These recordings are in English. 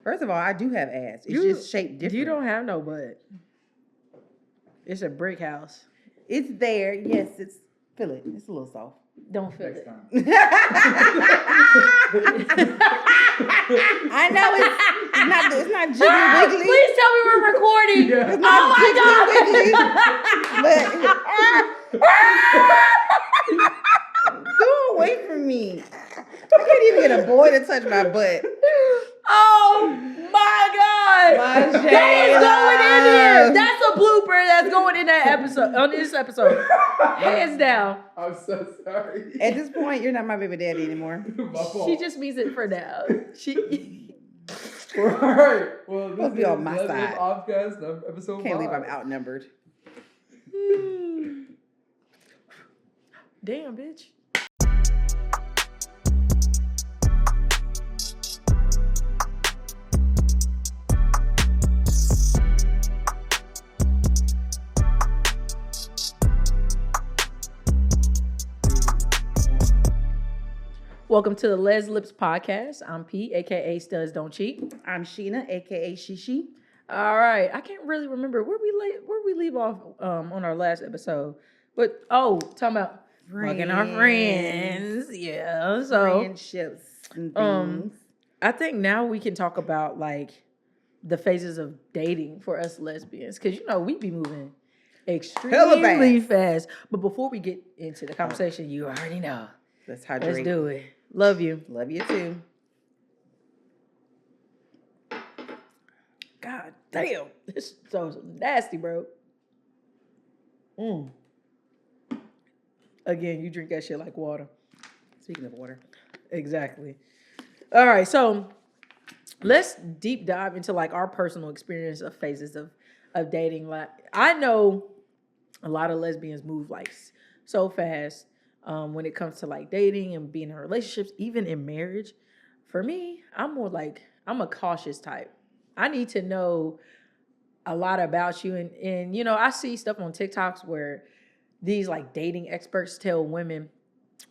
First of all, I do have ass. It's just shaped different. You don't have no butt. It's a brick house. It's there. Yes, feel it. It's a little soft. Don't feel it. I know it's not jiggly wiggly. Please tell me we're recording. Yeah. It's not jiggly wiggly. Go away from me. I can't even get a boy to touch my butt. Oh my God. That is going in there. That's a blooper that's going in that episode, on this episode. Hands down. I'm so sorry. At this point, you're not my baby daddy anymore. My fault. She just means it for now. All right. Well, Must be on my side. Offcast, episode Can't 5. believe I'm outnumbered. Damn, bitch. Welcome to the Les Lips podcast. I'm P, aka Studs Don't Cheat. I'm Sheena, aka Shishi. All right, I can't really remember where we leave off on our last episode, but talking about fucking our friends, yeah. So Friendships and things. I think now we can talk about like the phases of dating for us lesbians, because we be moving extremely fast. But before we get into the conversation, you already know. Let's hydrate. Let's do it. Love you. Love you too. God damn. This is so nasty, bro. Again, you drink that shit like water. Speaking of water. Exactly. All right, so let's deep dive into like our personal experience of phases of dating. Like I know a lot of lesbians move like so fast. When it comes to like dating and being in relationships, even in marriage. For me, I'm more like, I'm a cautious type. I need to know a lot about you. And I see stuff on TikToks where these like dating experts tell women,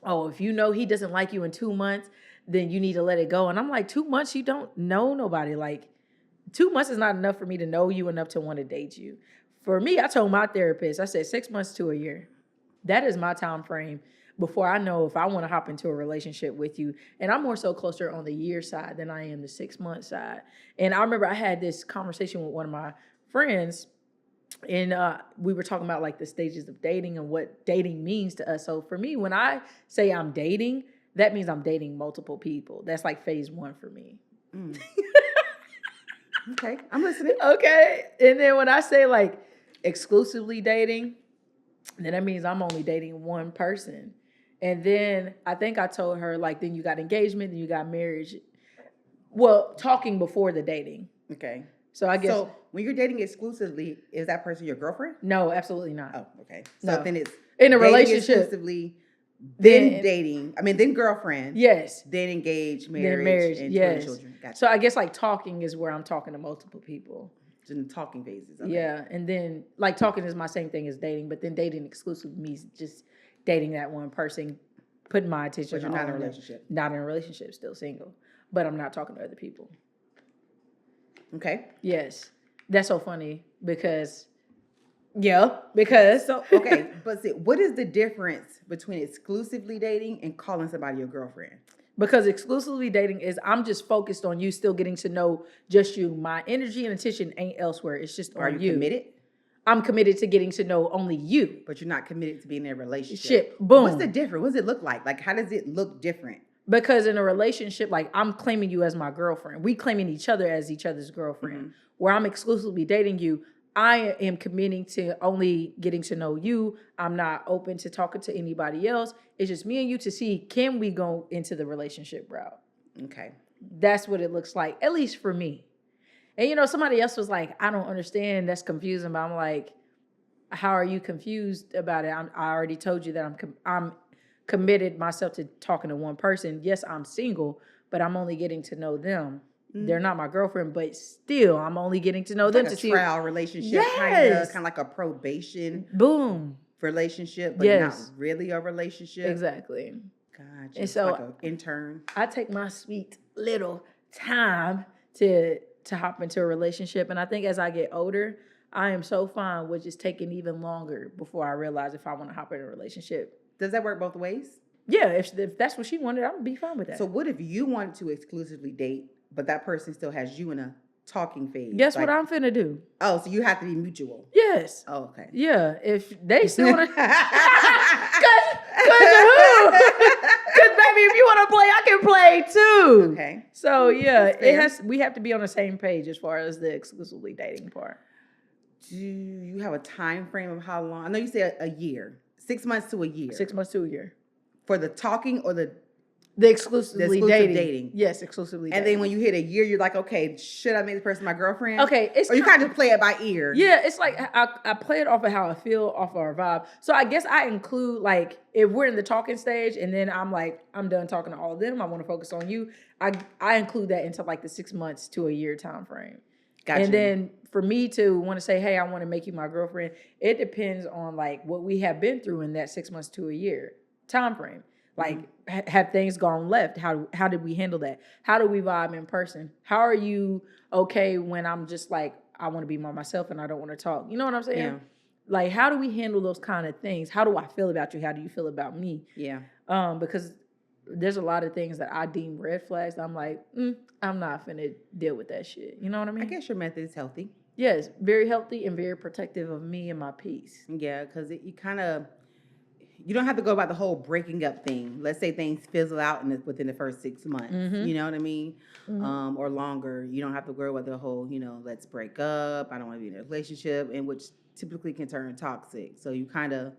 oh, if you know he doesn't like you in 2 months, then you need to let it go. And I'm like, 2 months, you don't know nobody. Like 2 months is not enough for me to know you enough to want to date you. For me, I told my therapist, I said 6 months to a year. That is my time frame before I know if I want to hop into a relationship with you. And I'm more so closer on the year side than I am the 6 month side. And I remember I had this conversation with one of my friends, and we were talking about like the stages of dating and what dating means to us. So for me, when I say I'm dating, that means I'm dating multiple people. That's like phase 1 for me. Okay, I'm listening. Okay. And then when I say like exclusively dating, then that means I'm only dating one person. And then I think I told her, like, then you got engagement, then you got marriage. Well, talking before the dating. Okay. So I guess. So when you're dating exclusively, is that person your girlfriend? No, absolutely not. Oh, okay. So then it's in a relationship. Exclusively, then dating. I mean, then girlfriend. Yes. Then engaged, marriage, then marriage, and yes. children. Gotcha. So I guess like talking is where I'm talking to multiple people. In the talking phases. Okay. Yeah. And then like talking is my same thing as dating, but then dating exclusive means just dating that one person, putting my attention on. But you're not in a relationship. Not in a relationship, still single. But I'm not talking to other people. Okay. Yes. That's so funny because so okay, but see, what is the difference between exclusively dating and calling somebody your girlfriend? Because exclusively dating is I'm just focused on you, still getting to know just you. My energy and attention ain't elsewhere. It's just on you. Are you committed? I'm committed to getting to know only you. But you're not committed to being in a relationship. Shit, boom. What's the difference? What does it look like? Like, how does it look different? Because in a relationship, like I'm claiming you as my girlfriend. We claiming each other as each other's girlfriend. Mm-hmm. Where I'm exclusively dating you, I am committing to only getting to know you. I'm not open to talking to anybody else. It's just me and you to see, can we go into the relationship route? Okay. That's what it looks like, at least for me. And somebody else was like, I don't understand. That's confusing. But I'm like, how are you confused about it? I already told you that I'm committed myself to talking to one person. Yes, I'm single, but I'm only getting to know them. Mm-hmm. They're not my girlfriend, but still, I'm only getting to know them like to see. A trial relationship, yes. kind of like a probation. Boom. Relationship, but not really a relationship. Exactly. Gotcha. And so, like an intern. I take my sweet little time to to hop into a relationship. And I think as I get older, I am so fine with just taking even longer before I realize if I want to hop in a relationship. Does that work both ways? Yeah, if that's what she wanted, I would be fine with that. So what if you wanted to exclusively date, but that person still has you in a talking phase? Guess what I'm finna do? Oh, so you have to be mutual. Yes. Oh, okay. Yeah, if they still want to, cause who? Cause baby, if you want to play, I can play too. Okay. So yeah, That's fair. we have to be on the same page as far as the exclusively dating part. Do you have a time frame of how long? I know you said a year, 6 months to a year. 6 months to a year. For the talking or the Exclusive dating. dating. Yes, exclusively And dating. then when you hit a year, you're like, okay, should I make this person my girlfriend? Okay, it's or you kind of play it by ear. Yeah, it's like I play it off of how I feel, off of our vibe. So I guess I include like if we're in the talking stage and then I'm like, I'm done talking to all of them, I want to focus on you. I include that into like the 6 months to a year time frame. Gotcha. And then for me to want to say, hey, I want to make you my girlfriend, it depends on like what we have been through in that 6 months to a year time frame. Like, have things gone left? How did we handle that? How do we vibe in person? How are you okay when I'm just like, I want to be by myself and I don't want to talk? You know what I'm saying? Yeah. Like, how do we handle those kind of things? How do I feel about you? How do you feel about me? Yeah. Because there's a lot of things that I deem red flags. That I'm like, I'm not finna deal with that shit. You know what I mean? I guess your method is healthy. Yes, very healthy and very protective of me and my peace. Yeah, because you don't have to go about the whole breaking up thing. Let's say things fizzle out within the first 6 months. Mm-hmm. You know what I mean? Or longer. You don't have to worry about the whole, let's break up. I don't want to be in a relationship, and which typically can turn toxic. So you kind of,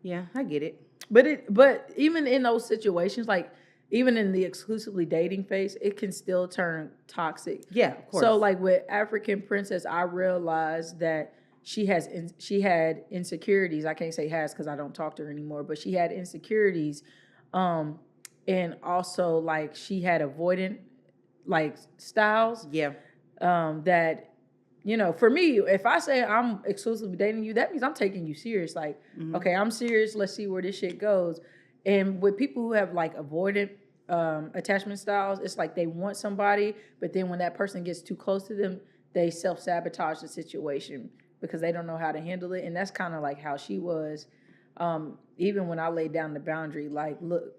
yeah, I get it. But even in those situations, like even in the exclusively dating phase, it can still turn toxic. Yeah, of course. So like with African Princess, I realized that she had insecurities. I can't say has because I don't talk to her anymore, but she had insecurities, and also like she had avoidant like styles. Yeah. That for me, if I say I'm exclusively dating you, that means I'm taking you serious. Like, okay, I'm serious. Let's see where this shit goes. And with people who have like avoidant attachment styles, it's like they want somebody, but then when that person gets too close to them, they self-sabotage the situation because they don't know how to handle it. And that's kind of like how she was. Even when I laid down the boundary, like, look,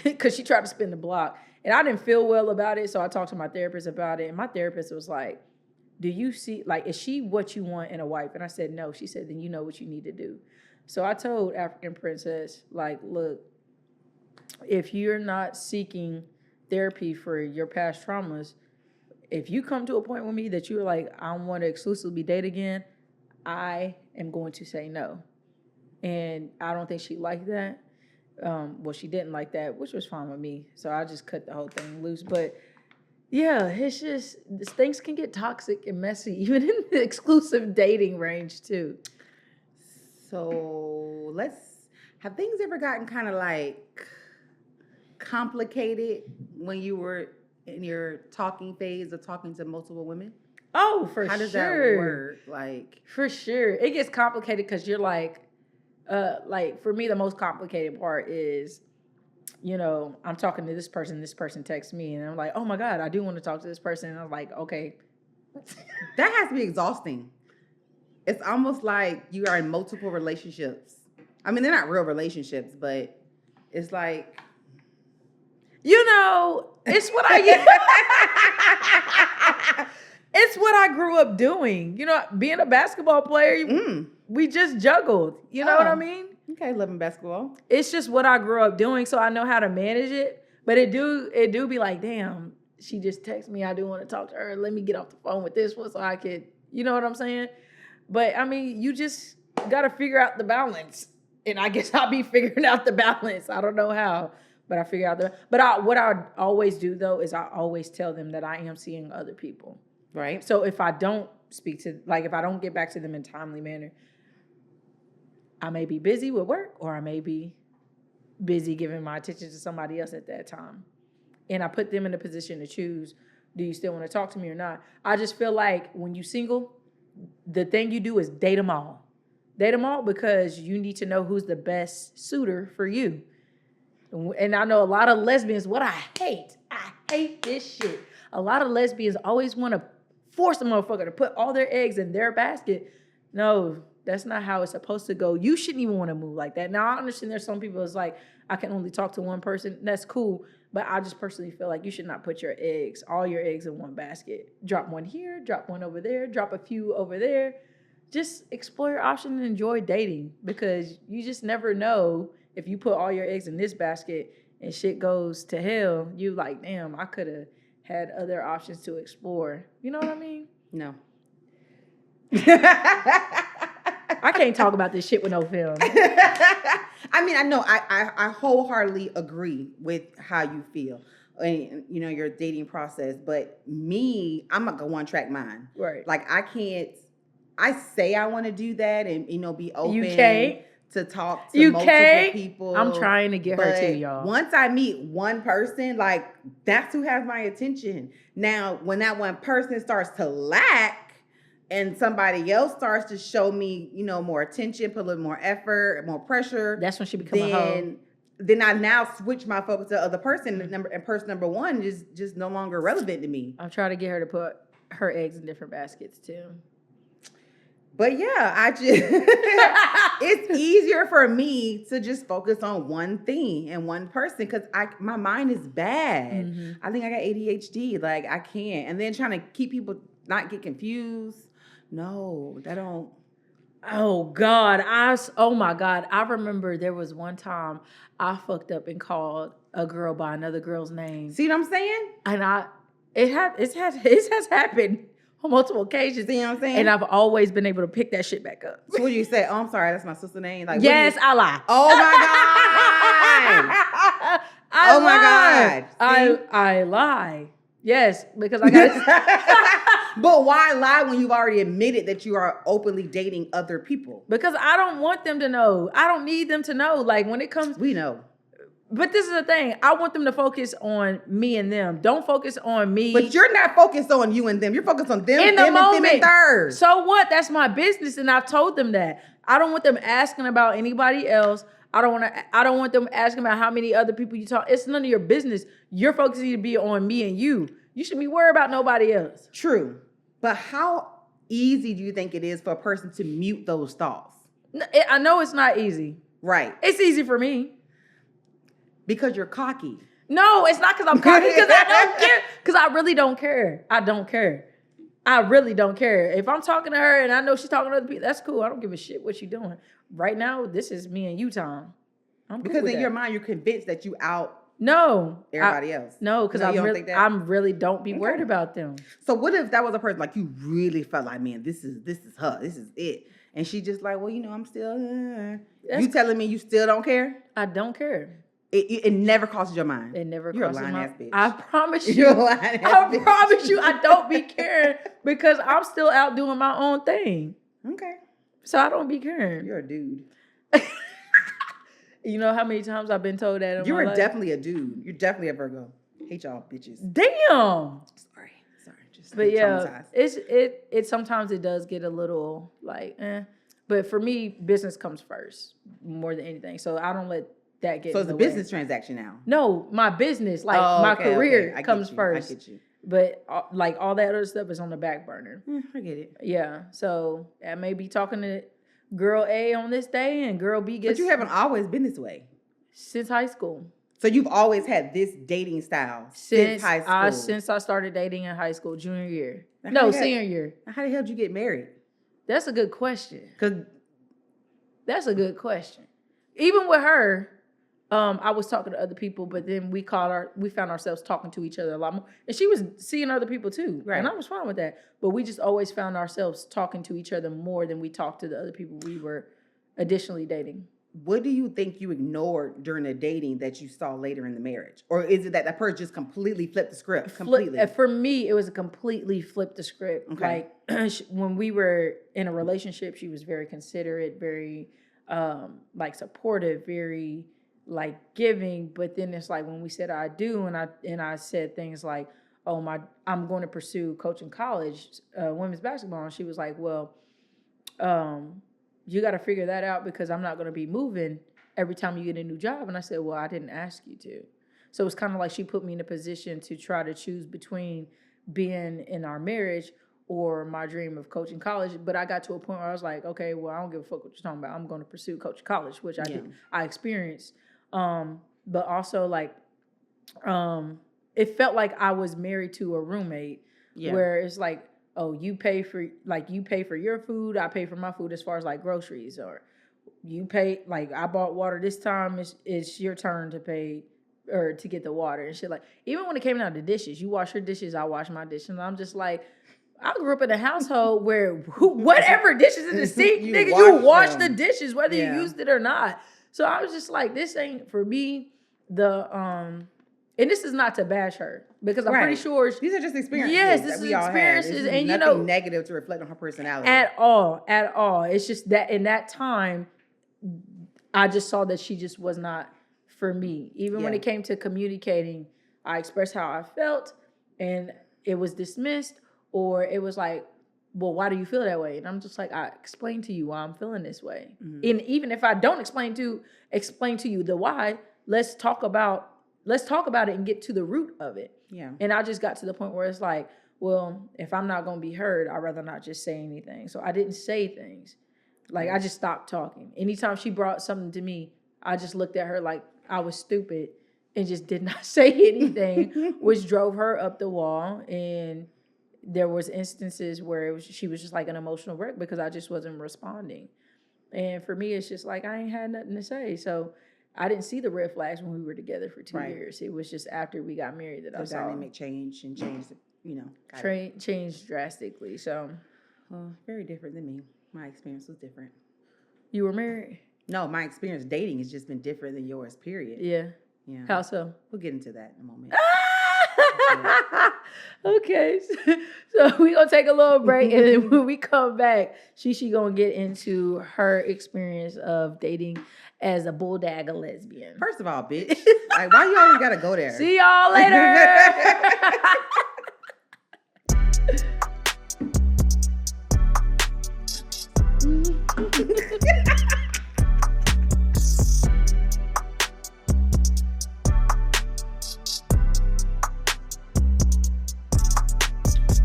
because she tried to spin the block. And I didn't feel well about it, so I talked to my therapist about it. And my therapist was like, do you see, like, is she what you want in a wife? And I said, no. She said, then you know what you need to do. So I told African Princess, like, look, if you're not seeking therapy for your past traumas, if you come to a point with me that you're like, I want to exclusively date again, I am going to say no. And I don't think she liked that. Well, she didn't like that, which was fine with me. So I just cut the whole thing loose. But yeah, it's just, things can get toxic and messy, even in the exclusive dating range too. So have things ever gotten kind of like complicated when you were in your talking phase of talking to multiple women? Oh, for sure. How does that work? Like, for sure. It gets complicated because you're like for me, the most complicated part is, I'm talking to this person texts me, and I'm like, oh my God, I do want to talk to this person. And I'm like, okay. That has to be exhausting. It's almost like you are in multiple relationships. I mean, they're not real relationships, but it's like, it's what it's what I grew up doing. Being a basketball player, we just juggled. You know what I mean? Okay, loving basketball. It's just what I grew up doing, so I know how to manage it. But it do be like, damn, she just texted me. I do want to talk to her. Let me get off the phone with this one so I could, you know what I'm saying? But I mean, you just got to figure out the balance. And I guess I'll be figuring out the balance. I don't know how, but I figure out what I always do though is I always tell them that I am seeing other people. Right. So if I don't if I don't get back to them in a timely manner, I may be busy with work or I may be busy giving my attention to somebody else at that time. And I put them in a position to choose, do you still want to talk to me or not? I just feel like when you single, the thing you do is date them all. Date them all because you need to know who's the best suitor for you. And I know a lot of lesbians, I hate this shit. A lot of lesbians always want to force the motherfucker to put all their eggs in their basket. No, that's not how it's supposed to go. You shouldn't even want to move like that. Now, I understand there's some people that's like, I can only talk to one person. That's cool. But I just personally feel like you should not put all your eggs in one basket. Drop one here, drop one over there, drop a few over there. Just explore your options and enjoy dating, because you just never know if you put all your eggs in this basket and shit goes to hell. You like, damn, I could have had other options to explore. You know what I mean? No. I can't talk about this shit with no film. I mean, I know I wholeheartedly agree with how you feel and your dating process, but me, I'm not gonna one track mind. Right. Like I say I want to do that and be open to talk to multiple people. I'm trying to get her to y'all. Once I meet one person, like that's who has my attention. Now, when that one person starts to lack, and somebody else starts to show me, more attention, put a little more effort, more pressure. That's when she becomes a hoe. Then I now switch my focus to the other person, and person number one is just no longer relevant to me. I'm trying to get her to put her eggs in different baskets too. But yeah, I just it's easier for me to just focus on one thing and one person because my mind is bad. Mm-hmm. I think I got ADHD. Like I can't. And then trying to keep people not get confused. No, that don't. Oh God. Oh my God. I remember there was one time I fucked up and called a girl by another girl's name. See what I'm saying? And it has happened on multiple occasions. See what I'm saying? And I've always been able to pick that shit back up. So what do you say? Oh, I'm sorry, that's my sister's name. Like, yes, I lie. Oh my God. Oh my God. I lie. Yes, because I got. But why lie when you've already admitted that you are openly dating other people? Because I don't want them to know. I don't need them to know. Like when it comes, we know. But this is the thing. I want them to focus on me and them. Don't focus on me. But you're not focused on you and them. You're focused on them, in the moment. And third. So what? That's my business, and I've told them that. I don't want them asking about anybody else. I don't want them asking about how many other people you talk. It's none of your business. Your focus needs to be on me and you. You should be worried about nobody else. True. But how easy do you think it is for a person to mute those thoughts? I know it's not easy. Right. It's easy for me. Because you're cocky. No, it's not because I'm cocky. Because I don't care. Because I really don't care. I don't care. I really don't care. If I'm talking to her and I know she's talking to other people, that's cool. I don't give a shit what you're doing. Right now, this is me and you time. Because in your mind, you're convinced that you out everybody else. No, because I really don't be worried about them. So what if that was a person like you really felt like, man, this is her, this is it, and she just like, well, I'm still. You telling me you still don't care? I don't care. It never crosses your mind. It never You're crosses a lying ass bitch. I promise you. You're a lying ass bitch. I promise you, I don't be caring because I'm still out doing my own thing. Okay. So I don't be caring. You're a dude. You know how many times I've been told that in You my were life? Definitely a dude. You're definitely a Virgo. Hate y'all bitches. Damn. Sorry. Just but yeah, it sometimes it does get a little like, But for me, business comes first more than anything. So I don't let that get. So it's a business transaction now. No, my business, like my career, comes first. I get you. But like all that other stuff is on the back burner. I get it. Yeah. So I may be talking to girl A on this day and girl B gets. But you haven't always been this way. Since high school. So you've always had this dating style since high school? Since I started dating in high school, junior year. Senior year. How the hell did you get married? That's a good question. That's a good question. Even with her, I was talking to other people, but then we found ourselves talking to each other a lot more. And she was seeing other people too. Right. And I was fine with that. But we just always found ourselves talking to each other more than we talked to the other people we were additionally dating. What do you think you ignored during the dating that you saw later in the marriage? Or is it that person just completely flipped the script? Completely. For me, it was a completely flipped the script. Okay. Like when we were in a relationship, she was very considerate, very supportive, very giving. But then it's like when we said I do, and I said things like, I'm going to pursue coaching college, women's basketball. And she was like, well, you got to figure that out because I'm not going to be moving every time you get a new job. And I said, well, I didn't ask you to. So it's kind of like she put me in a position to try to choose between being in our marriage or my dream of coaching college. But I got to a point where I was like, okay, well, I don't give a fuck what you're talking about. I'm going to pursue coaching college, which I did. I experienced. But also like, it felt like I was married to a roommate where it's like, oh, you pay for your food, I pay for my food as far as like groceries, or you pay, like I bought water this time, it's your turn to pay or to get the water and shit. Like even when it came down to dishes, you wash your dishes, I wash my dishes. And I'm just like, I grew up in a household where whatever dishes in the sink, you wash the dishes whether you used it or not. So I was just like, this ain't for me. And this is not to bash her because I'm pretty sure these are just experiences. Yes, this is experiences, and nothing negative to reflect on her personality at all. It's just that in that time, I just saw that she just was not for me. Even when it came to communicating, I expressed how I felt, and it was dismissed, or it was like, well, why do you feel that way? And I'm just like, I explained to you why I'm feeling this way. And even if I don't explain to you the why, let's talk about it and get to the root of it. Yeah. And I just got to the point where it's like, well, if I'm not going to be heard, I'd rather not just say anything. So I didn't say things. Like I just stopped talking. Anytime she brought something to me, I just looked at her like I was stupid and just did not say anything, which drove her up the wall. And there was instances where she was just like an emotional wreck because I just wasn't responding. And for me, it's just like I ain't had nothing to say. So I didn't see the red flags when we were together for 2 years. It was just after we got married that I saw dynamic change, changed drastically. So, very different than me. My experience was different. You were married? No, my experience dating has just been different than yours. Period. Yeah. How so? We'll get into that in a moment. Okay, so we're gonna take a little break, and then when we come back, she gonna get into her experience of dating as a bulldagger lesbian. First of all, bitch, like why you always gotta go there? See y'all later.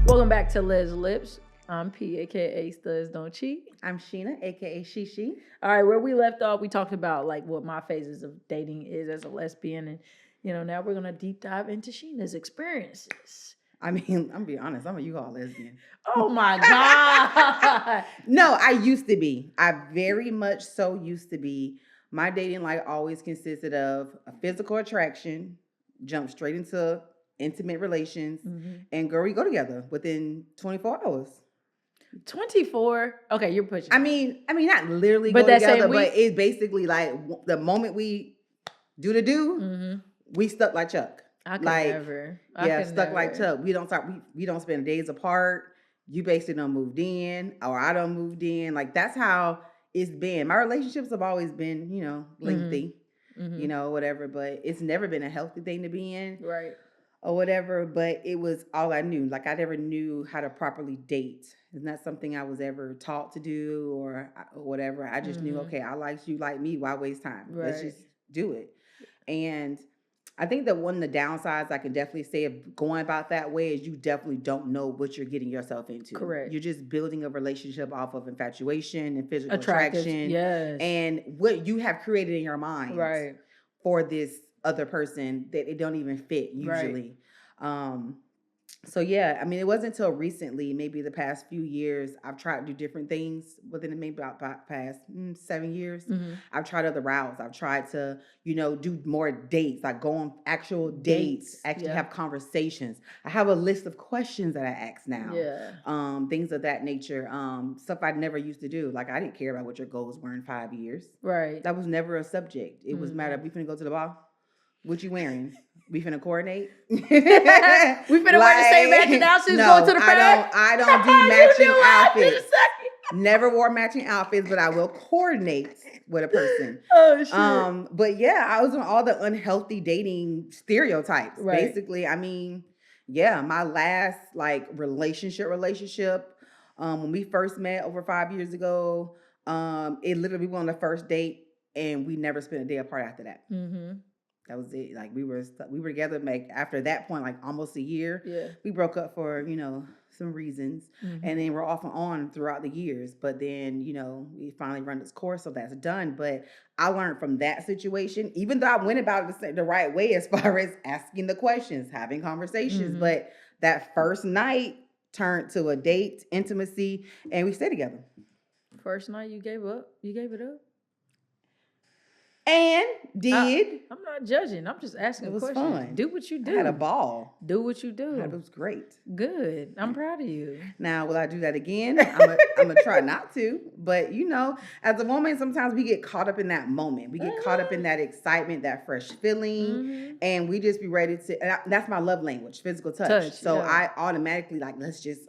Welcome back to Les Lips. I'm P, aka Studs Don't Cheat. I'm Sheena, aka She. All right, where we left off, we talked about like what my phases of dating is as a lesbian, and now we're gonna deep dive into Sheena's experiences. I mean, I'm gonna be honest, I'm a U-Haul lesbian. Oh my God. No, I used to be. I very much so used to be. My dating life always consisted of a physical attraction, jump straight into intimate relations, and girl, we go together within 24 hours. 24? Okay, you're pushing. I mean, not literally go together, but it's basically like the moment we do, we stuck like Chuck. I could never. Stuck like Chuck. We don't start. We don't spend days apart. You basically done moved in, or I done moved in. Like that's how it's been. My relationships have always been, lengthy, whatever. But it's never been a healthy thing to be in, right? Or whatever. But it was all I knew. Like I never knew how to properly date. It's not something I was ever taught to do or whatever. I just knew, okay, I like you, like me. Why waste time? Right. Let's just do it. And I think that one of the downsides I can definitely say of going about that way is you definitely don't know what you're getting yourself into. Correct. You're just building a relationship off of infatuation and physical attraction. Yes. And what you have created in your mind for this other person that it don't even fit usually. Right. So yeah, I mean, it wasn't until recently, maybe the past few years, I've tried to do different things within maybe about past 7 years. I've tried other routes. I've tried to, do more dates, like go on actual dates, actually have conversations. I have a list of questions that I ask now. Yeah. Things of that nature. Stuff I never used to do. Like I didn't care about what your goals were in 5 years. Right. That was never a subject. It was a matter of, we finna go to the bar. What you wearing? We finna coordinate. We finna wear the same matching outfits going to the prom. I don't do matching outfits. Never wore matching outfits, but I will coordinate with a person. Oh shit. But yeah, I was on all the unhealthy dating stereotypes. Right. Basically, I mean, yeah, my last relationship, when we first met over 5 years ago, it literally we went on the first date and we never spent a day apart after that. That was it. Like we were together after that point, like almost a year. Yeah. We broke up for, some reasons, and then we're off and on throughout the years. But then, we finally run its course, so that's done. But I learned from that situation, even though I went about it the right way as far as asking the questions, having conversations. But that first night turned to a date, intimacy, and we stayed together. First night you gave up? You gave it up? And did. I'm not judging. I'm just asking It was questions. fun. Do what you do. I had a ball. Do what you do. It was great. Good. I'm proud of you. Now, will I do that again? I'm gonna try not to. But as a woman, sometimes we get caught up in that moment. We get caught up in that excitement, that fresh feeling, and we just be ready to. And that's my love language, physical touch. So I automatically let's just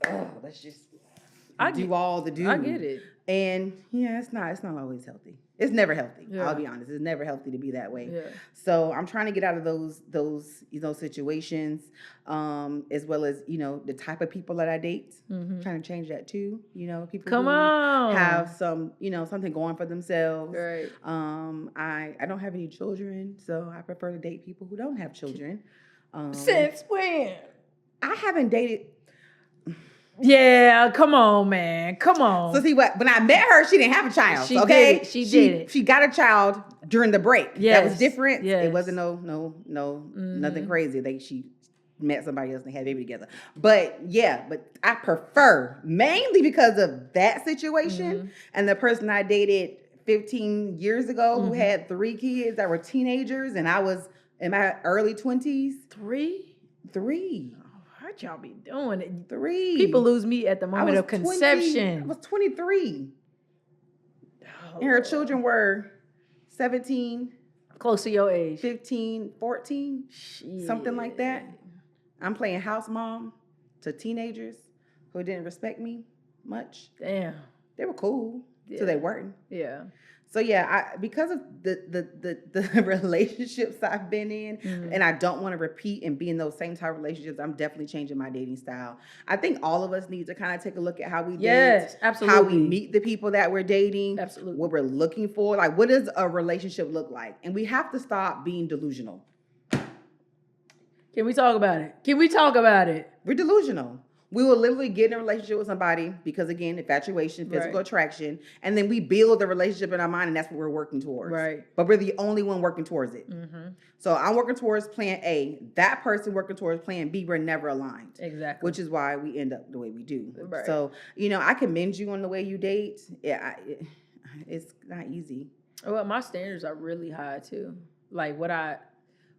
do all the do. I get it. And it's not always healthy. It's never healthy. Yeah. I'll be honest. It's never healthy to be that way. Yeah. So I'm trying to get out of those situations, as well as, the type of people that I date. I'm trying to change that too. People who have some, something going for themselves. Right. I don't have any children, so I prefer to date people who don't have children. Since when? I haven't dated. Yeah, come on, man. Come on. So see what? When I met her, she didn't have a child. She okay, did it. She did it. She got a child during the break. Yes. That was different. Yes. It wasn't no nothing crazy. She met somebody else and had a baby together. But I prefer, mainly because of that situation and the person I dated 15 years ago who had 3 kids that were teenagers, and I was in my early 20s. 3. What y'all be doing? 3. People lose me at the moment of conception. I was 23. And her children were 17. Close to your age. 15, 14. Shit. Something like that. I'm playing house mom to teenagers who didn't respect me much. Damn. They were cool. So they weren't. Yeah. So because of the relationships I've been in, and I don't want to repeat and be in those same type of relationships, I'm definitely changing my dating style. I think all of us need to kind of take a look at how we date, absolutely. How we meet the people that we're dating, absolutely, what we're looking for. Like, what does a relationship look like? And we have to stop being delusional. Can we talk about it? We're delusional. We will literally get in a relationship with somebody because, again, infatuation, physical attraction, and then we build the relationship in our mind, and that's what we're working towards. Right. But we're the only one working towards it. So I'm working towards plan A. That person working towards plan B. We're never aligned. Exactly. Which is why we end up the way we do. Right. So, I commend you on the way you date. Yeah, it's not easy. Well, my standards are really high, too. Like, what I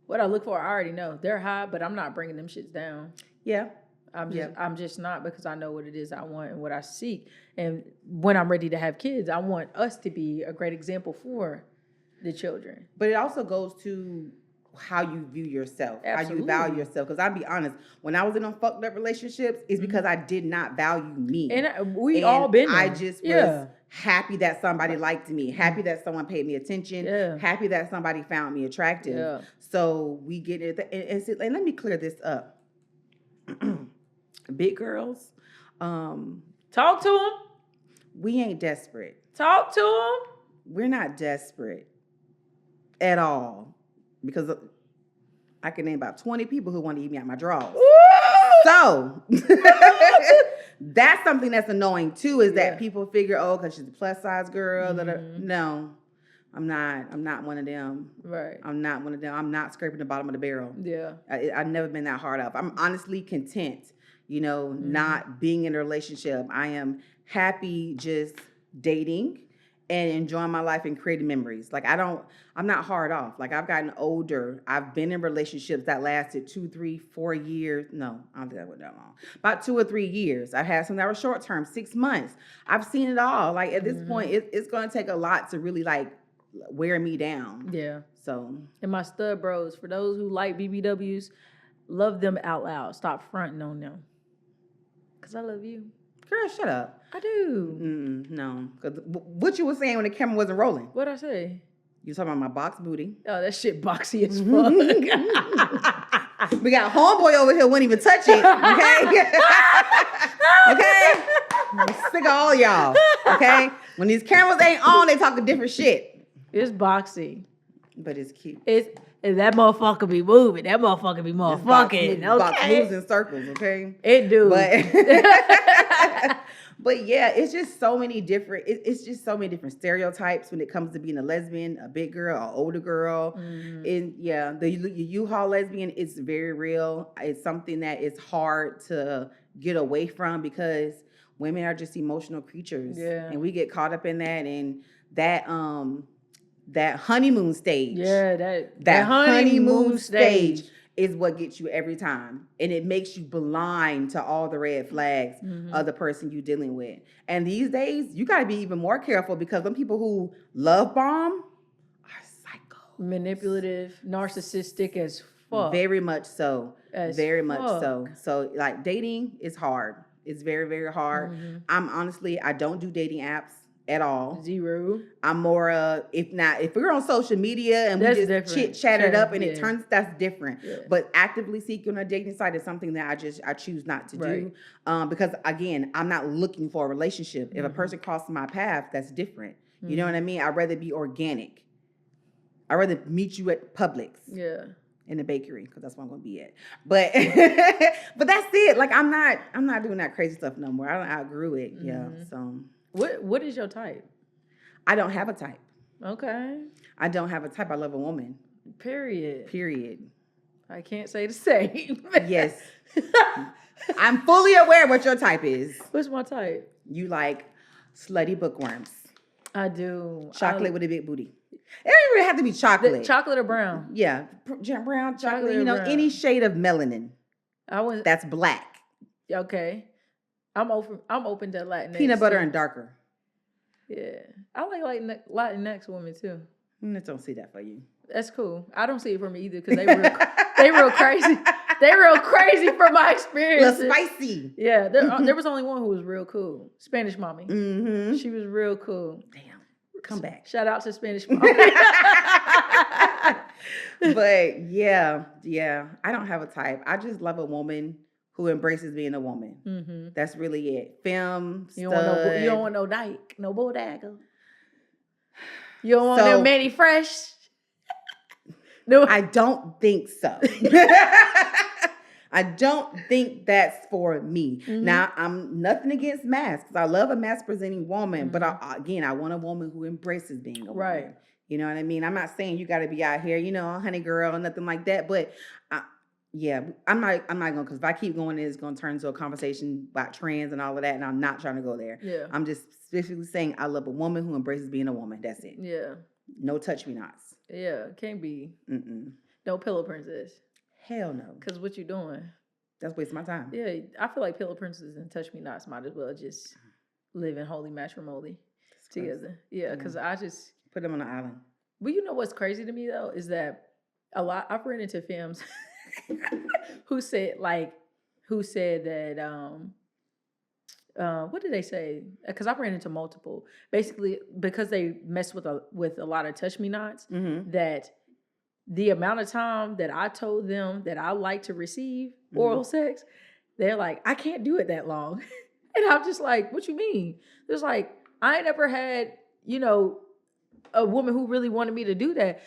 look for, I already know. They're high, but I'm not bringing them shits down. Yeah. I'm just not, because I know what it is I want and what I seek. And when I'm ready to have kids, I want us to be a great example for the children. But it also goes to how you view yourself, how you value yourself. Because I'll be honest, when I was in fucked up relationships, it's because I did not value me. And we all been there. I just was happy that somebody liked me, happy that someone paid me attention, happy that somebody found me attractive. Yeah. So we get it. And let me clear this up. Big girls, talk to them. We ain't desperate. Talk to them. We're not desperate at all, because I can name about 20 people who want to eat me out my drawers. So that's something that's annoying too, is that people figure, because she's a plus size girl. No, I'm not one of them. Right. I'm not one of them. I'm not scraping the bottom of the barrel. Yeah. I've never been that hard up. I'm honestly content, not being in a relationship. I am happy just dating and enjoying my life and creating memories. Like, I'm not hard off. Like, I've gotten older. I've been in relationships that lasted 2, 3, 4 years. No, I don't think that went that long. About 2 or 3 years. I've had some that were short term, 6 months. I've seen it all. Like, at this point, it's going to take a lot to really, wear me down. Yeah. So. And my stud bros, for those who like BBWs, love them out loud. Stop fronting on them. Because I love you. Girl, shut up. I do. No. Because what you were saying when the camera wasn't rolling. What'd I say? You talking about my box booty. Oh, that shit boxy as fuck. We got homeboy over here wouldn't even touch it. Okay? Okay? I'm sick of all y'all. Okay? When these cameras ain't on, they talking different shit. It's boxy. But it's cute. And that motherfucker be moving. That motherfucker be motherfucking. Box Okay. moves in circles, okay? It do. But yeah, it's just so many different. It's just so many different stereotypes when it comes to being a lesbian, a big girl, an older girl, and yeah, the U-Haul lesbian is very real. It's something that is hard to get away from because women are just emotional creatures, and we get caught up in that and that honeymoon stage. Yeah, that honeymoon stage is what gets you every time. And it makes you blind to all the red flags of the person you're dealing with. And these days, you got to be even more careful because some people who love bomb are psychos. Manipulative, narcissistic as fuck. Very much so. Very much fuck. so. So, like, dating is hard. It's very, very hard. I don't do dating apps at all. Zero. I'm more if we're on social media and That's we just different. chit-chat it up and it turns, that's different. Yeah. But actively seeking on a dating site is something that I choose not to do. Because again, I'm not looking for a relationship. If a person crosses my path, that's different. You know what I mean? I'd rather be organic. I'd rather meet you at Publix. Yeah. In the bakery, because that's where I'm gonna be at. But but that's it. Like I'm not doing that crazy stuff no more. I outgrew it. Yeah. So what is your type? I don't have a type. Okay. I don't have a type. I love a woman. Period. I can't say the same. Yes. I'm fully aware what your type is. What's my type? You like slutty bookworms. I do. Chocolate with a big booty. It don't even have to be chocolate. Chocolate or brown? Yeah. Brown chocolate. You know, brown. any shade of melanin. That's black. Okay. I'm open to Latinx. Peanut butter and darker. Yeah. I like Latinx women too. I don't see that for you. That's cool. I don't see it for me either because they real crazy. They real crazy from my experience. Little spicy. Yeah. There was only one who was real cool. Spanish mommy. Mm-hmm. She was real cool. Damn. Come back. Shout out to Spanish mommy. But yeah. I don't have a type. I just love a woman who embraces being a woman. Mm-hmm. That's really it. Femme, you don't want no dyke, no bodega. You don't want no Manny Fresh. No, I don't think so. I don't think that's for me. Mm-hmm. Now, I'm nothing against masks. I love a mask presenting woman, but I want a woman who embraces being a woman. Right. You know what I mean? I'm not saying you got to be out here, honey girl, nothing like that. But I'm not going, because if I keep going, it's going to turn into a conversation about trans and all of that. And I'm not trying to go there. Yeah. I'm just specifically saying I love a woman who embraces being a woman. That's it. Yeah. No touch me nots. Yeah. Can't be. Mm-mm. No pillow princess. Hell no. Because what you doing? That's wasting my time. Yeah. I feel like pillow princesses and touch me nots might as well just live in holy matrimony together. Yeah. Because I just. Put them on an island. But you know what's crazy to me though is that I've run into femmes who said that what did they say? Because I ran into multiple. Basically, because they mess with a lot of touch me nots, that the amount of time that I told them that I like to receive oral sex, they're like, I can't do it that long. And I'm just like, what you mean? There's like, I ain't ever had, a woman who really wanted me to do that.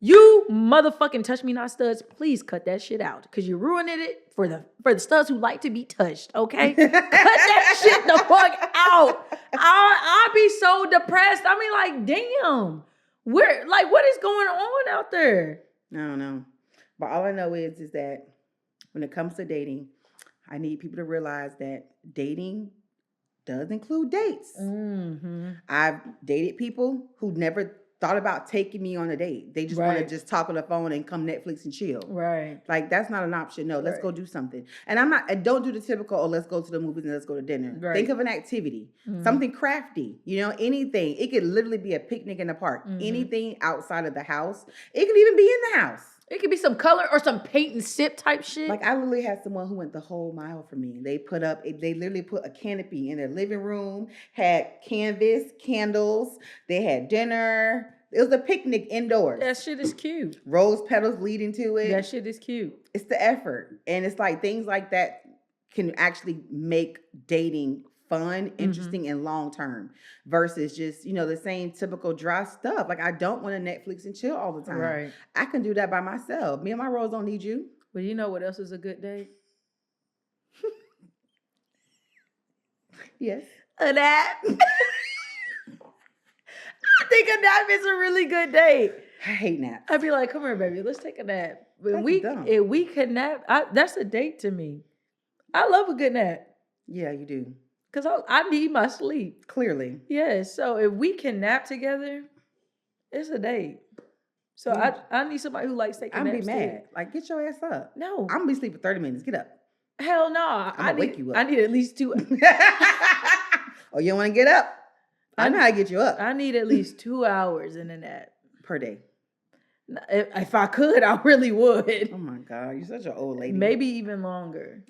You motherfucking touch me not studs, please cut that shit out. Because you're ruining it for the studs who like to be touched, okay? Cut that shit the fuck out. I'll be so depressed. I mean, like, damn. What is going on out there? I don't know. But all I know is that when it comes to dating, I need people to realize that dating does include dates. Mm-hmm. I've dated people who never thought about taking me on a date. They just want to just talk on the phone and come Netflix and chill. Right. Like, that's not an option. No, let's go do something. And I don't do the typical, let's go to the movies and let's go to dinner. Right. Think of an activity, something crafty, anything. It could literally be a picnic in the park, anything outside of the house. It could even be in the house. It could be some color or some paint and sip type shit. Like, I literally had someone who went the whole mile for me. They literally put a canopy in their living room, had canvas, candles, they had dinner. It was a picnic indoors. That shit is cute. Rose petals leading to it. That shit is cute. It's the effort. And it's like things like that can actually make dating fun, interesting, and long term versus just, the same typical dry stuff. Like, I don't want to Netflix and chill all the time. Right. I can do that by myself. Me and my rose don't need you. But you know what else is a good date? Yes. A nap. I think a nap is a really good date. I hate naps. I'd be like, come here, baby, let's take a nap. That's dumb. If we could nap, that's a date to me. I love a good nap. Yeah, you do. Because I need my sleep. Clearly. Yeah, so if we can nap together, it's a date. So I need somebody who likes taking naps. I'm be mad. Like, get your ass up. No. I'm going to be asleep for 30 minutes. Get up. Hell no. I'm going to wake you up. I need at least 2. Oh, you don't want to get up? I know how to get you up. I need at least 2 hours in a nap. Per day. If I could, I really would. Oh my God, you're such an old lady. Maybe even longer.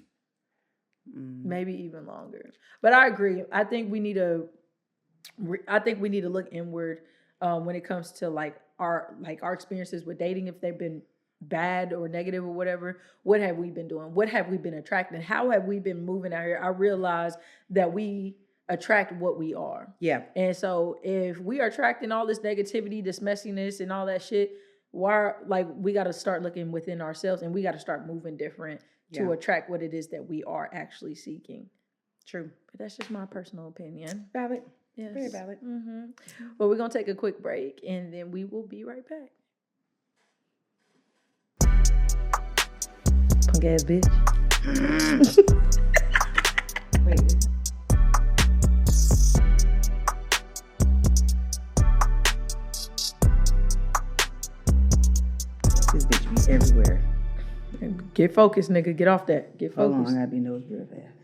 Maybe even longer. But I agree. I think we need to look inward when it comes to like our experiences with dating, if they've been bad or negative or whatever. What have we been doing? What have we been attracting? How have we been moving out here? I realize that we attract what we are. Yeah. And so if we are attracting all this negativity, this messiness and all that shit, we got to start looking within ourselves, and we got to start moving different to attract what it is that we are actually seeking. True. But that's just my personal opinion. Valid. Yes. Very valid. But we're going to take a quick break, and then we will be right back. Punk ass bitch. Wait. This bitch be everywhere. Get focused, nigga. Get off that. Get focused. Hold on, I gotta be nose real fast.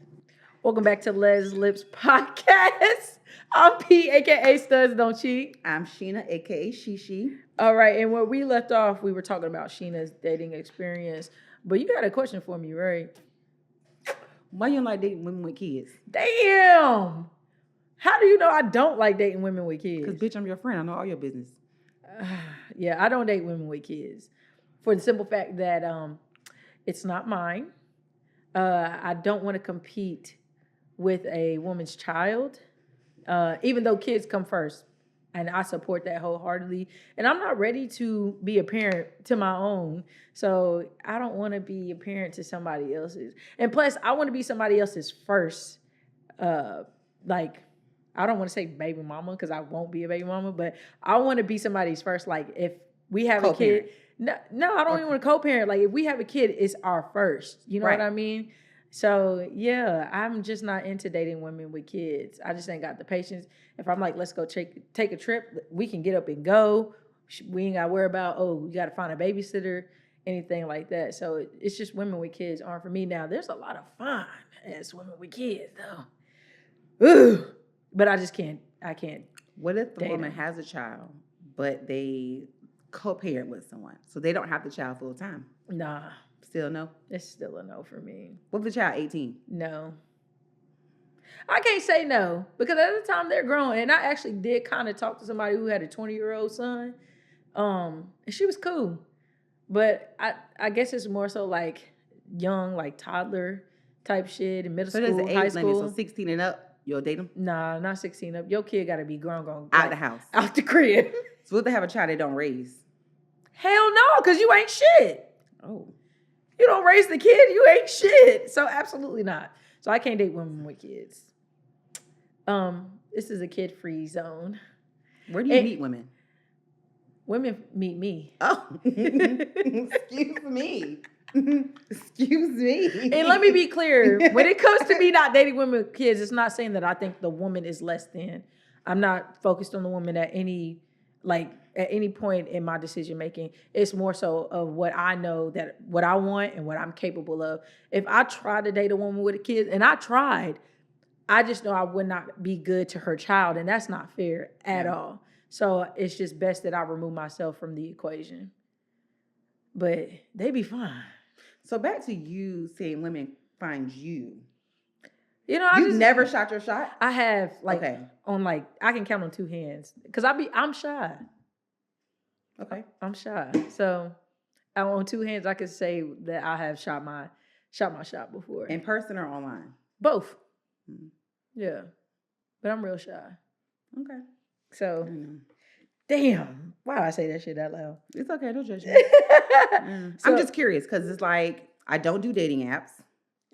Welcome back to Les Lips Podcast. I'm P, aka Studs Don't Cheat. I'm Sheena, aka Shishi. All right, and where we left off, we were talking about Sheena's dating experience. But you got a question for me, right? Why you don't like dating women with kids? Damn! How do you know I don't like dating women with kids? Because, bitch, I'm your friend. I know all your business. Yeah, I don't date women with kids. For the simple fact that it's not mine. I don't want to compete with a woman's child, even though kids come first. And I support that wholeheartedly. And I'm not ready to be a parent to my own. So I don't want to be a parent to somebody else's. And plus, I want to be somebody else's first. I don't want to say baby mama because I won't be a baby mama. But I want to be somebody's first. Like, if we have a kid. No, I don't even want to co-parent. Like, if we have a kid, it's our first. You know what I mean? So, yeah, I'm just not into dating women with kids. I just ain't got the patience. If I'm like, let's go take a trip, we can get up and go. We ain't got to worry about, you got to find a babysitter, anything like that. So it's just women with kids aren't for me. Now, there's a lot of fun as women with kids, though. Ooh. But I just can't. I can't. What if the woman has a child, but they co-parent with someone, so they don't have the child full time? Nah. Still no? It's still a no for me. What if the child 18? No. I can't say no, because at the time they're growing, and I actually did kind of talk to somebody who had a 20-year-old son, and she was cool, but I guess it's more so like young, like toddler type shit in middle school, there's an high age school. limit, so 16 and up, you'll date them? Nah, not 16 up. Your kid got to be grown. Out the house. Out the crib. So if they have a child they don't raise? Hell no, because you ain't shit. Oh. You don't raise the kid, you ain't shit. So absolutely not. So I can't date women with kids. This is a kid-free zone. Where do you meet women? Women meet me. Oh, excuse me. Excuse me. And let me be clear. When it comes to me not dating women with kids, it's not saying that I think the woman is less than. I'm not focused on the woman at any point in my decision making. It's more so of what I know, that what I want and what I'm capable of. If I try to date a woman with a kid, and I tried, I just know I would not be good to her child, and that's not fair at all. So it's just best that I remove myself from the equation. But they be fine. So back to you saying women find you. You know, You've never shot your shot? I have, I can count on 2 hands. Because I'm shy. Okay. I'm shy. So on 2 hands, I could say that I have shot my shot before. In person or online? Both. Mm-hmm. Yeah. But I'm real shy. Okay. So, Mm. damn. Why did I say that shit that loud? It's okay. Don't judge me. I'm So- just curious because it's like I don't do dating apps.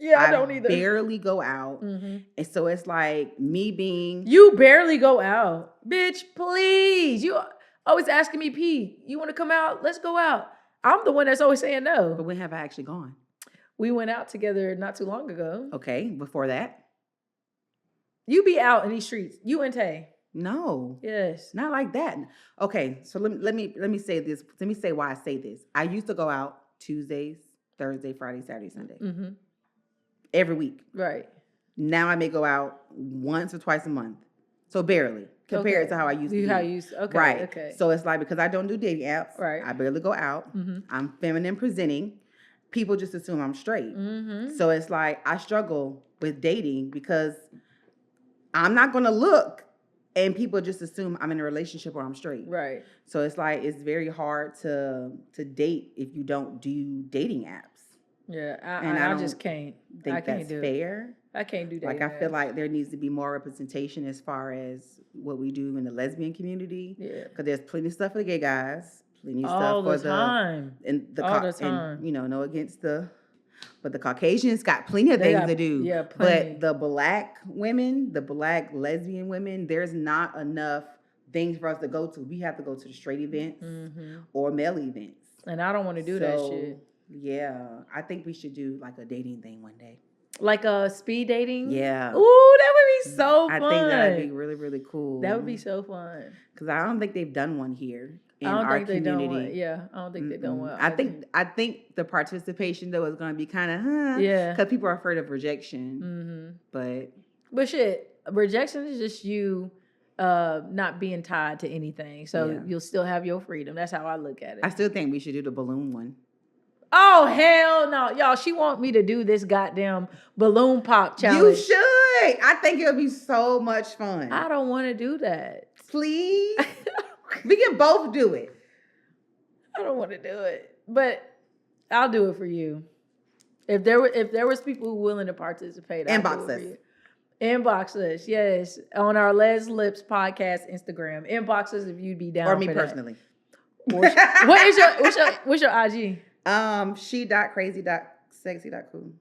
Yeah, I don't either. Barely go out. Mm-hmm. And so it's like me being. You barely go out. Bitch, please. You always asking me, P, you want to come out? Let's go out. I'm the one that's always saying But no. when have I actually gone? We went out together not too long ago. Okay. Before that? You be out in these streets. You and Tay. No. Yes. Not like that. Okay. So let me say this. Let me say why I say this. I used to go out Tuesdays, Thursday, Friday, Saturday, Sunday. Mm-hmm. Every week. Right. Now I may go out once or twice a month. So barely compared to how I used to. How you used to. Okay. Right. Okay. So it's like because I don't do dating apps, Right. I barely go out. Mm-hmm. I'm feminine presenting. People just assume I'm straight. Mm-hmm. So it's like I struggle with dating because I'm not going to look and people just assume I'm in a relationship or I'm straight. Right. So it's like it's very hard to date if you don't do dating apps. Yeah. And I just can't. Think I can't that's do fair. I can't do that. Like I feel like there needs to be more representation as far as what we do in the lesbian community. Yeah. Because there's plenty of stuff for the gay guys, plenty of all stuff for the time. all the time. And you know, no against but the Caucasians got plenty of things to do. Yeah, plenty. But the black women, the black lesbian women, there's not enough things for us to go to. We have to go to the straight events or male events. And I don't want to do that shit. Yeah, I think we should do like a dating thing one day. Like a speed dating? Yeah. Ooh, that would be so fun. I think that would be really, really cool. That would be so fun. Because I don't think they've done one here in I don't our think they community. done one. Yeah, I don't think they've done one. I think the participation though is going to be kind of yeah, because people are afraid of rejection. But shit, rejection is just you not being tied to anything. So you'll still have your freedom. That's how I look at it. I still think we should do the balloon one. Oh, hell no. Y'all, she want me to do this goddamn balloon pop challenge. You should. I think it'll be so much fun. I don't want to do that. Please. We can both do it. I don't want to do it. But I'll do it for you. If there was people who were willing to participate, inbox us. Inbox us, yes. On our Les Lips podcast Instagram. Inbox us if you'd be down. Or me for personally. That. What's your IG? She.crazy.sexy.cool.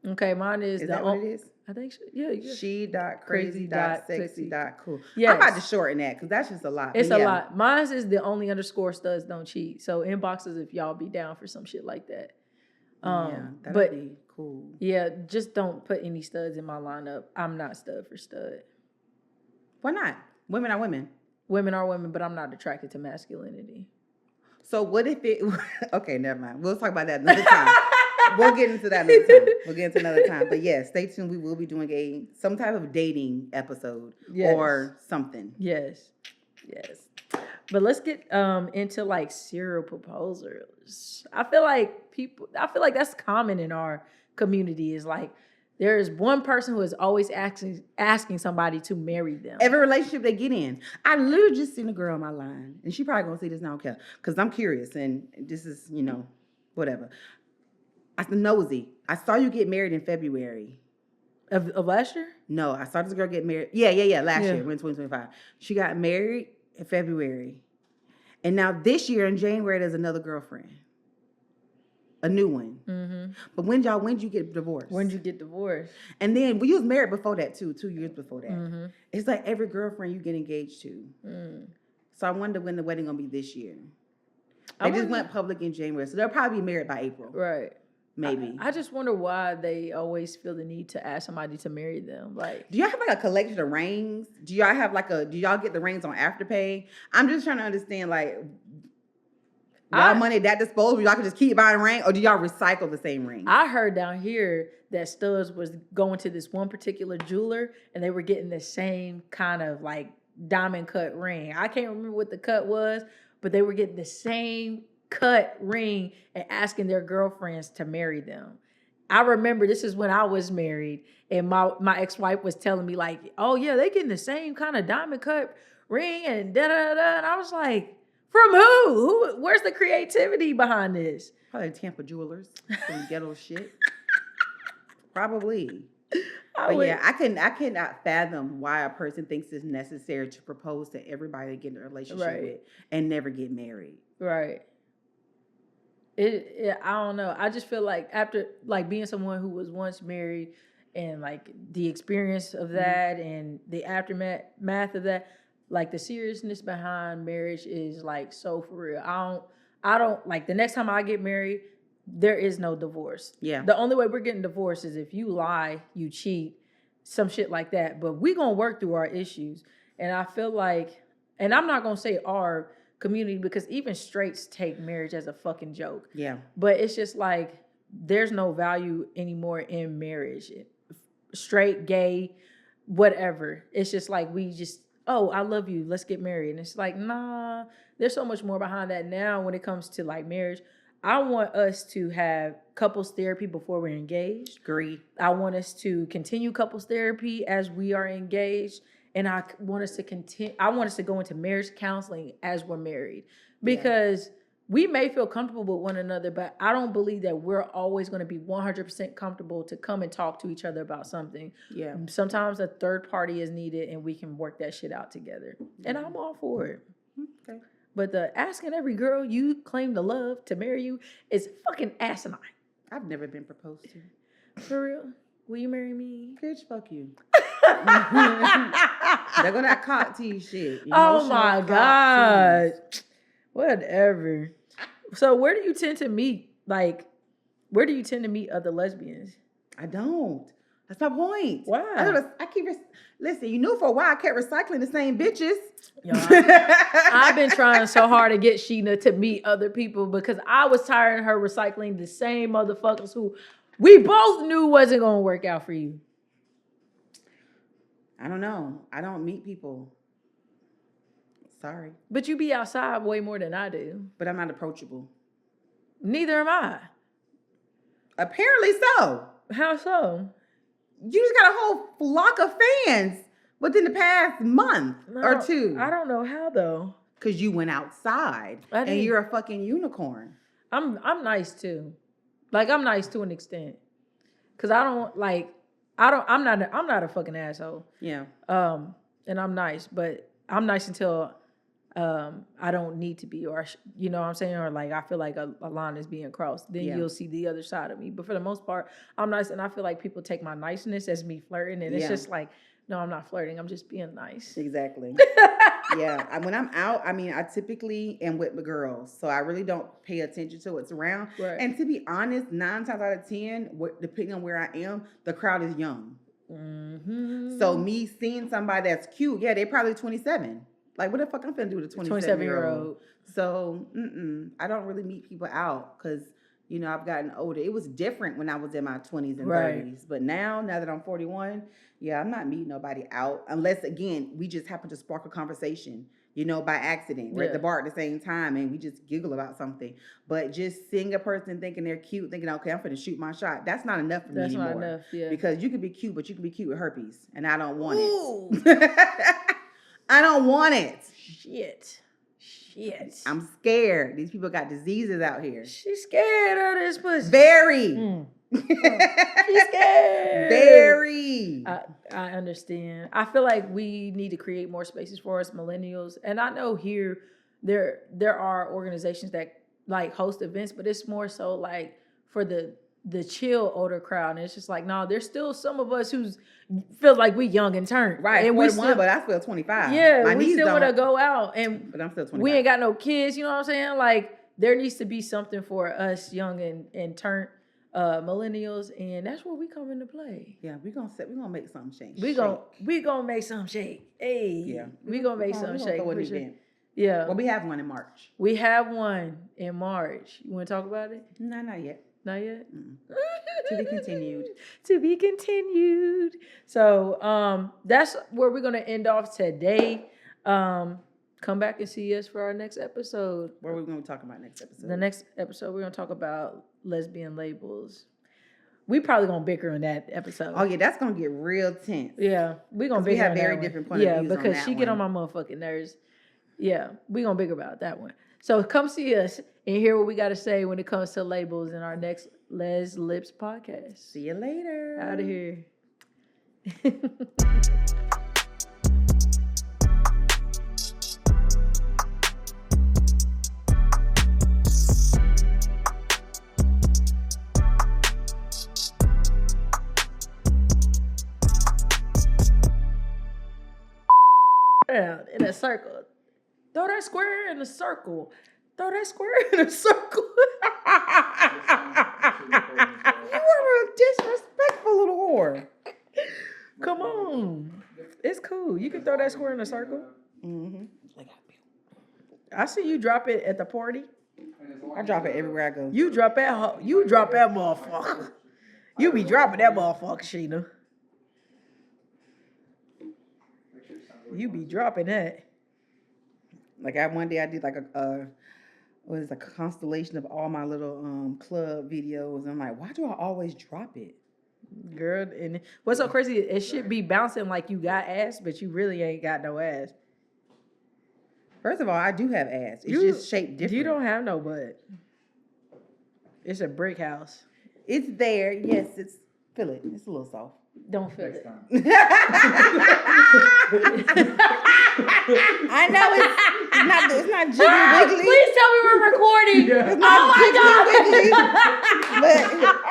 Okay, mine is that what it is? I think so. Yeah. She.crazy.sexy.cool. Yes. I'm about to shorten that because that's just a lot. It's a lot. Mine is the only _ studs don't cheat. So inboxes if y'all be down for some shit like that. That'd be cool. Yeah, just don't put any studs in my lineup. I'm not stud for stud. Why not? Women are women. Women are women, but I'm not attracted to masculinity. So what if it... Okay, never mind. We'll talk about that another time. We'll get into that another time. But yeah, stay tuned. We will be doing some type of dating episode or something. Yes. But let's get into like serial proposals. I feel like that's common in our community. Is like there is one person who is always asking somebody to marry them. Every relationship they get in. I literally just seen a girl on my line, and she probably gonna see this now, okay? Because I'm curious, and this is whatever. I'm nosy. I saw you get married in February. Of last year? No, I saw this girl get married. Yeah, last year, in 2025. She got married in February. And now this year in January, there's another girlfriend. A new one. Mm-hmm. But when did you get divorced? When did you get divorced? And then we was married before that too, 2 years before that. Mm-hmm. It's like every girlfriend you get engaged to. Mm. So I wonder when the wedding gonna be this year. They just went public in January, so they'll probably be married by April. Right. Maybe. I just wonder why they always feel the need to ask somebody to marry them. Like, do y'all have like a collection of rings? Do y'all get the rings on Afterpay? I'm just trying to understand, like, y'all money that disposable, y'all can just keep buying a ring, or do y'all recycle the same ring? I heard down here that studs was going to this one particular jeweler and they were getting the same kind of like diamond cut ring. I can't remember what the cut was, but they were getting the same cut ring and asking their girlfriends to marry them. I remember this is when I was married and my ex-wife was telling me like, oh yeah, they getting the same kind of diamond cut ring and da-da-da. And I was like, from who? Where's the creativity behind this? Probably Tampa Jewelers. Some ghetto shit. Probably. Yeah, I cannot fathom why a person thinks it's necessary to propose to everybody to get in a relationship with and never get married. Right. I don't know. I just feel like after like being someone who was once married and like the experience of that and the aftermath of that, like the seriousness behind marriage is like so for real. I don't like the next time I get married, there is no divorce. Yeah. The only way we're getting divorced is if you lie, you cheat, some shit like that. But we gonna work through our issues. And I feel like, and I'm not gonna say our community because even straights take marriage as a fucking joke. Yeah. But it's just like there's no value anymore in marriage. Straight, gay, whatever. It's just like we just, oh, I love you, let's get married. And it's like, nah, there's so much more behind that now when it comes to like marriage. I want us to have couples therapy before we're engaged. Agree. I want us to continue couples therapy as we are engaged. And I want us to continue. I want us to go into marriage counseling as we're married because we may feel comfortable with one another, but I don't believe that we're always going to be 100% comfortable to come and talk to each other about something. Yeah. Sometimes a third party is needed and we can work that shit out together. And I'm all for it. Okay. But the asking every girl you claim to love to marry you is fucking asinine. I've never been proposed to. For real? Will you marry me? Bitch, fuck you. They're gonna cock tease shit. Oh my God. Whatever. So where do you tend to meet? Like, where do you tend to meet other lesbians? I don't. That's my point. Why? Listen, you knew for a while I kept recycling the same bitches. Yo, I've been trying so hard to get Sheena to meet other people because I was tired of her recycling the same motherfuckers who we both knew wasn't going to work out for you. I don't know. I don't meet people. Sorry. But you be outside way more than I do. But I'm not approachable. Neither am I. Apparently so. How so? You just got a whole flock of fans within the past month or two. I don't know how though. Because you went outside and you're a fucking unicorn. I'm nice too. Like I'm nice to an extent. Cause I'm not a fucking asshole. Yeah. And I'm nice, but I'm nice until I don't need to be, or you know what I'm saying, or like I feel like a line is being crossed. Then you'll see the other side of me. But for the most part, I'm nice, and I feel like people take my niceness as me flirting, and it's just like, no, I'm not flirting. I'm just being nice. Exactly. Yeah. When I'm out, I mean, I typically am with the girls, so I really don't pay attention to what's around. Right. And to be honest, 9 times out of 10, depending on where I am, the crowd is young. Mm-hmm. So me seeing somebody that's cute, they're probably 27. Like, what the fuck I'm finna do with a 27-year-old? So, I don't really meet people out because, you know, I've gotten older. It was different when I was in my 20s and 30s. But now that I'm 41, I'm not meeting nobody out unless, again, we just happen to spark a conversation, you know, by accident. We're at the bar at the same time and we just giggle about something. But just seeing a person thinking they're cute, thinking, okay, I'm finna shoot my shot, that's not enough for me anymore. That's not enough, Because you can be cute, but you can be cute with herpes. And I don't want it. I don't want it. Shit. I'm scared. These people got diseases out here. She's scared of this pussy. Very. She's scared. Very. I understand. I feel like we need to create more spaces for us millennials. And I know here there are organizations that like host events, but it's more so like for the chill older crowd. And it's just like, no, there's still some of us who feel like we young and turned. Right. And 41, but I feel 25. Yeah, we still want to go out. But I'm still 25. We ain't got no kids, you know what I'm saying? Like, there needs to be something for us young and turned millennials, and that's where we come into play. Yeah, we're gonna make something change. We gonna make something shake. Hey. Yeah. We gonna make something shake. Throw an event. Yeah. Well, we have one in March. We have one in March. You want to talk about it? No, not yet. Not yet? To be continued. To be continued. So that's where we're going to end off today. Come back and see us for our next episode. What are we going to talk about next episode? The next episode, we're going to talk about lesbian labels. We probably going to bicker in that episode. Oh, yeah, that's going to get real tense. Yeah, we're going to bicker. We have very different point of views on that. Yeah, because she get on my motherfucking nerves. Yeah, we're going to bicker about that one. So come see us and hear what we got to say when it comes to labels in our next Les Lips podcast. See you later. Out of here. Around in a circle. Throw that square in a circle. Throw that square in a circle. You are a disrespectful little whore. Come on. It's cool. You can throw that square in a circle. Mm-hmm. I see you drop it at the party. I drop it everywhere I go. You drop that motherfucker. You be dropping that motherfucker, Sheena. You be dropping that. Like one day I did like a constellation of all my little club videos. I'm like, why do I always drop it? Girl, and what's so crazy, it should be bouncing like you got ass, but you really ain't got no ass. First of all, I do have ass. It's just shaped different. You don't have no butt. It's a brick house. It's there. Yes, feel it. It's a little soft. Don't feel it. I know it's not jiggly wiggly. Please tell me we're recording. Yeah. It's not jiggly wiggly.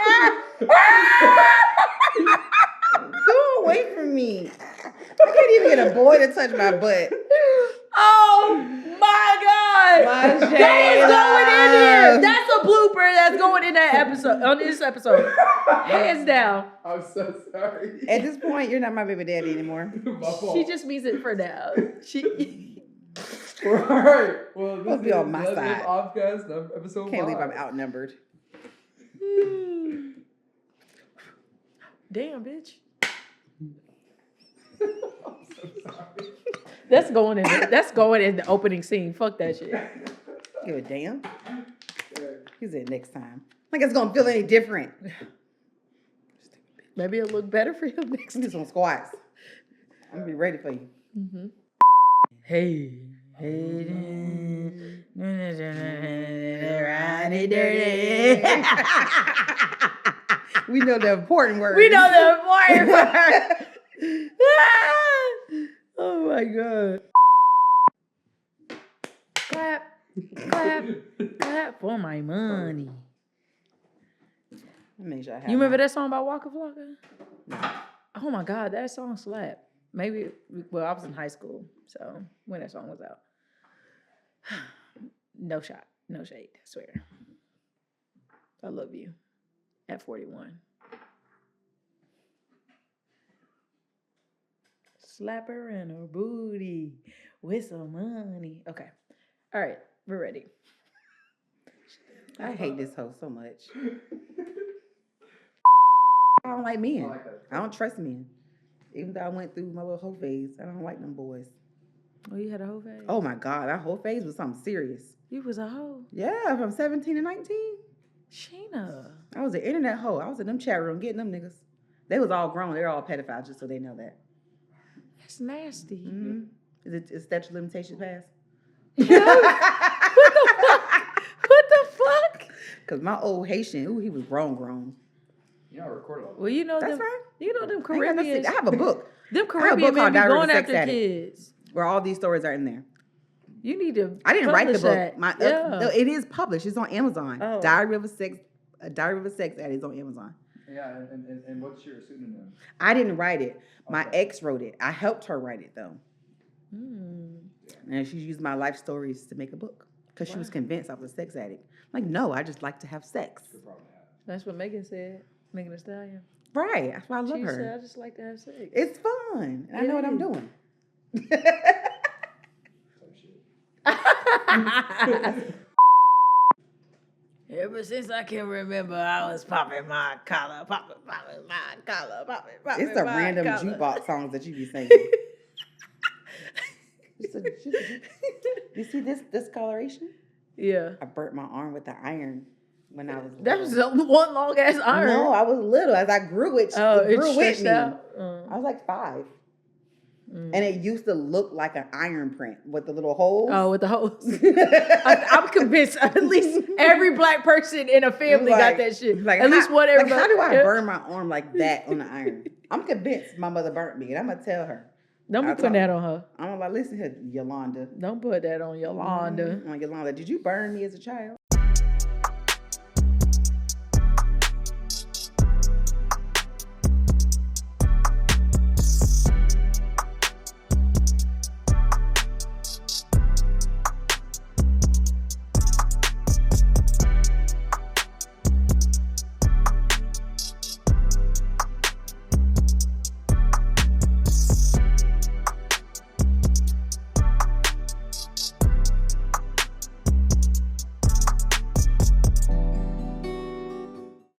Go away from me. I can't even get a boy to touch my butt. Oh my God. That is going in here. That's a blooper that's going in that episode, on this episode. Hands down. I'm so sorry. At this point, you're not my baby daddy anymore. My fault. She just means it for now. All right. Well, this Must be is on my Lesbian side. Offcast, episode 5. Can't believe I'm outnumbered. Damn, bitch. I'm so sorry. That's going in the opening scene. Fuck that shit. Give a damn. He said next time. Like it's gonna feel any different. Maybe it'll look better for him next Do some squats. I'm gonna be ready for you. Mm-hmm. Hey. We know the important words. We know the important words. Oh my God. Clap, clap, clap for my money. Make sure I have You remember my- that song by Waka Flocka? Oh my God, that song slapped. Maybe, well, I was in high school, so when that song was out. No shot, no shade, I swear. I love you at 41. Slap her in her booty with some money. Okay. All right, we're ready. I hate this hoe so much. I don't like men. I like that. I don't trust men. Even though I went through my little hoe phase, I don't like them boys. Oh, you had a whole phase? Oh my God, that whole phase was something serious. You was a hoe? Yeah, from 17 to 19. Sheena. I was an internet hoe. I was in them chat room getting them niggas. They was all grown. They were all pedophiles, just so they know that. That's nasty. Mm-hmm. Is statute of limitations passed? What the fuck? What the fuck? Because my old Haitian, he was grown. You know, I recorded all that. Well, you know That's them. right. You know them I ain't got no Caribbean. secret. I have a book Them I have a Caribbean book men called be Diary of a going Sex after Addict. kids. where all these stories are in there. You need to. I didn't write the publish book. that. No, it is published. It's on Amazon. Oh. Diary of a Sex Addict is on Amazon. Yeah, and what's your pseudonym? I didn't write it. My Okay. ex wrote it. I helped her write it though. And she used my life stories to make a book because she was convinced I was a sex addict. Like, no, I just like to have sex. Good problem to have. That's what Megan said. Megan Thee Stallion. Right. That's why I love She her. said, "I just like to have sex." It's fun. And I know what I'm doing. Some shit. Ever since I can remember, I was popping my collar, popping my collar, popping It's the my random collar. jukebox songs that you be singing. You see this discoloration? Yeah. I burnt my arm with the iron when I was little. That was one long ass iron. No, I was little. As I grew, it grew with stretched me. out. I was like 5. And it used to look like an iron print with the little holes. Oh, with the holes. I'm convinced at least every black person in a family got that shit. Like, at least one Like, everybody. how do I burn my arm like that on the iron? I'm convinced my mother burnt me, and I'm gonna tell her. Don't be putting that on her. I'm like, listen here, Yolanda. Don't put that on Yolanda. On Yolanda, did you burn me as a child?